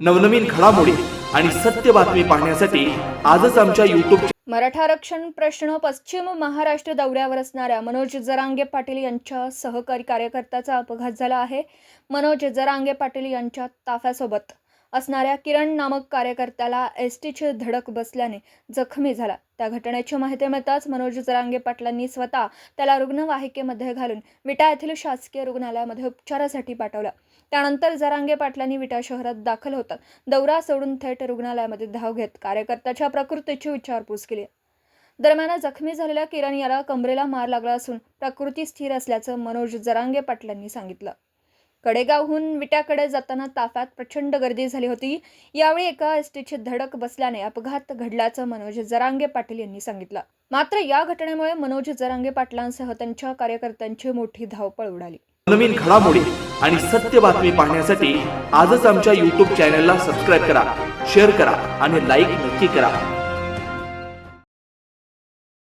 नवनवीन घडामोडी आणि सत्य बातमी पाहण्यासाठी आजच आमच्या YouTube मराठा आरक्षण प्रश्न पश्चिम महाराष्ट्र दौऱ्यावर असणाऱ्या मनोज जरांगे पाटील यांच्या सहकारी कार्यकर्त्याचा अपघात झाला आहे। मनोज जरांगे पाटील यांच्या ताफ्यासोबत असणाऱ्या किरण नामक कार्यकर्त्याला एसटीची धडक बसल्याने जखमी झाला। त्या घटनेची माहिती मिळताच मनोज जरांगे पाटलांनी स्वतः त्याला रुग्णवाहिकेमध्ये घालून विटा येथील शासकीय रुग्णालयामध्ये उपचारासाठी पाठवलं। त्यानंतर जरांगे पाटलांनी विटा शहरात दाखल होतात दौरा सोडून थेट रुग्णालयामध्ये धाव घेत कार्यकर्त्याच्या प्रकृतीची विचारपूस केली। दरम्यान जखमी झालेल्या किरण याला कमरेला मार लागला असून प्रकृती स्थिर असल्याचं मनोज जरांगे पाटलांनी सांगितलं। कडेगावहून विट्याकडे जाताना ताफ्यात प्रचंड गर्दी झाली होती। यावेळी एका एसटीची धडक बसल्याने अपघात घडल्याचं मनोज जरांगे पाटील यांनी सांगितलं। मात्र या घटनेमुळे मनोज जरांगे पाटलांसह त्यांच्या कार्यकर्त्यांची मोठी धावपळ उडाली। नवीन घडामोडी आणि सत्य बातमी पाहण्यासाठी आजच आमच्या YouTube चॅनलला सबस्क्राइब करा, शेअर करा आणि लाईक नक्की करा।